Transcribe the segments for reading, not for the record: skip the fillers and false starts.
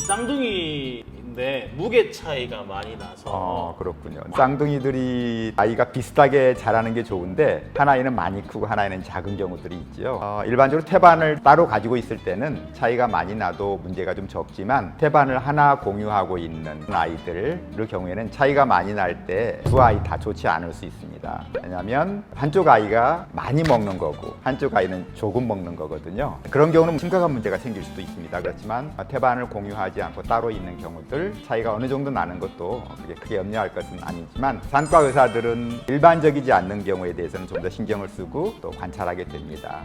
쌍둥이인데 무게 차이가 많이 나서 그렇군요. 쌍둥이들이 아이가 비슷하게 자라는 게 좋은데 한 아이는 많이 크고 한 아이는 작은 경우들이 있죠. 일반적으로 태반을 따로 가지고 있을 때는 차이가 많이 나도 문제가 좀 적지만 태반을 하나 공유하고 있는 아이들의 경우에는 차이가 많이 날 때 두 아이 다 좋지 않을 수 있습니다. 왜냐하면 한쪽 아이가 많이 먹는 거고 한쪽 아이는 조금 먹는 거거든요. 그런 경우는 심각한 문제가 생길 수도 있습니다. 그렇지만 태반을 공유하지 않고 따로 있는 경우들 차이가 어느 정도 나는 것도 그게 크게 염려할 것은 아니지만 산과 의사들은 일반적이지 않는 경우에 대해서는 좀 더 신경을 쓰고 또 관찰하게 됩니다.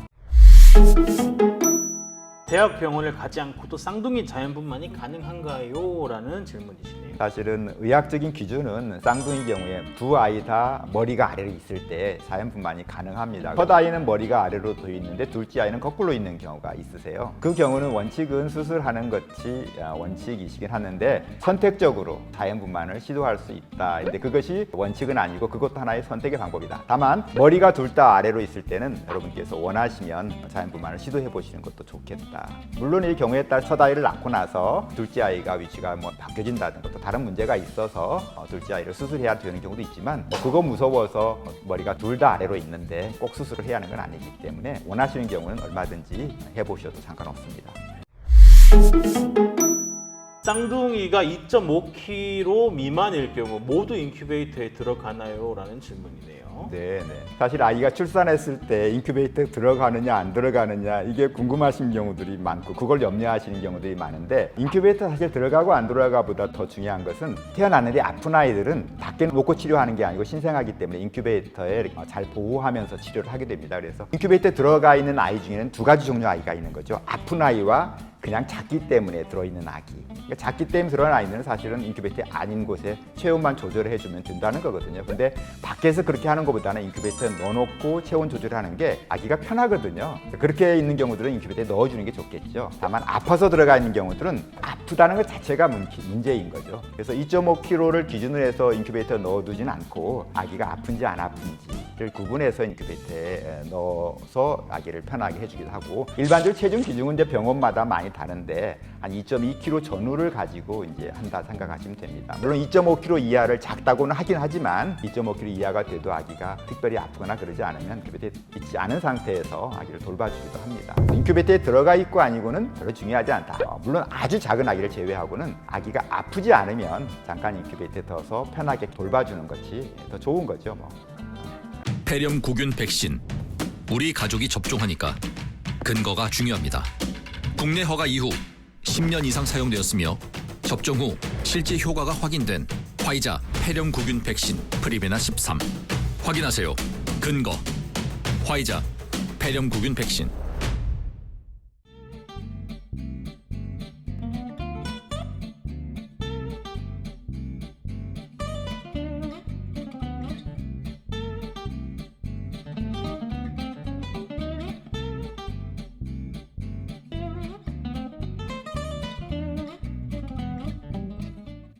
대학병원을 가지 않고도 쌍둥이 자연분만이 가능한가요? 라는 질문이시네요. 사실은 의학적인 기준은 쌍둥이 경우에 두 아이 다 머리가 아래로 있을 때 자연분만이 가능합니다. 첫 아이는 머리가 아래로 돼 있는데 둘째 아이는 거꾸로 있는 경우가 있으세요. 그 경우는 원칙은 수술하는 것이 원칙이시긴 하는데 선택적으로 자연분만을 시도할 수 있다. 근데 그것이 원칙은 아니고 그것도 하나의 선택의 방법이다. 다만 머리가 둘 다 아래로 있을 때는 여러분께서 원하시면 자연분만을 시도해 보시는 것도 좋겠다. 물론 이 경우에 따라 첫 아이를 낳고 나서 둘째 아이가 위치가 바뀌어진다든가 또 다른 문제가 있어서 둘째 아이를 수술해야 되는 경우도 있지만 그거 무서워서 머리가 둘 다 아래로 있는데 꼭 수술을 해야 하는 건 아니기 때문에 원하시는 경우는 얼마든지 해보셔도 상관없습니다. 쌍둥이가 2.5kg 미만일 경우 모두 인큐베이터에 들어가나요? 라는 질문이네요. 네. 사실 아이가 출산했을 때 인큐베이터에 들어가느냐 안 들어가느냐 이게 궁금하신 경우들이 많고 그걸 염려하시는 경우들이 많은데 인큐베이터 사실 들어가고 안 들어가보다 더 중요한 것은 태어났는데 아픈 아이들은 밖에 놓고 치료하는 게 아니고 신생아기 때문에 인큐베이터에 잘 보호하면서 치료를 하게 됩니다. 그래서 인큐베이터에 들어가 있는 아이 중에는 두 가지 종류 아이가 있는 거죠. 아픈 아이와 그냥 작기 때문에 들어있는 아기. 그러니까 작기 때문에 들어간 아이는 사실은 인큐베이터 아닌 곳에 체온만 조절을 해주면 된다는 거거든요. 근데 밖에서 그렇게 하는 것보다는 인큐베이터에 넣어놓고 체온 조절하는 게 아기가 편하거든요. 그렇게 있는 경우들은 인큐베이터에 넣어주는 게 좋겠죠. 다만 아파서 들어가 있는 경우들은 아프다는 것 자체가 문제인 거죠. 그래서 2.5kg를 기준으로 해서 인큐베이터에 넣어두지는 않고 아기가 아픈지 안 아픈지를 구분해서 인큐베이터에 넣어서 아기를 편하게 해주기도 하고 일반적으로 체중 기준은 이제 병원마다 많이 다른데 한 2.2kg 전후를 가지고 이제 한다 생각하시면 됩니다. 물론 2.5kg 이하를 작다고는 하긴 하지만 2.5kg 이하가 돼도 아기가 특별히 아프거나 그러지 않으면 인큐베이터에 있지 않은 상태에서 아기를 돌봐주기도 합니다. 인큐베이터에 들어가 있고 아니고는 별로 중요하지 않다. 물론 아주 작은 아기를 제외하고는 아기가 아프지 않으면 잠깐 인큐베이터에 넣어서 편하게 돌봐주는 것이 더 좋은 거죠. 폐렴구균 백신. 우리 가족이 접종하니까 근거가 중요합니다. 국내 허가 이후 10년 이상 사용되었으며 접종 후 실제 효과가 확인된 화이자 폐렴구균 백신 프리베나 13. 확인하세요. 근거. 화이자 폐렴구균 백신.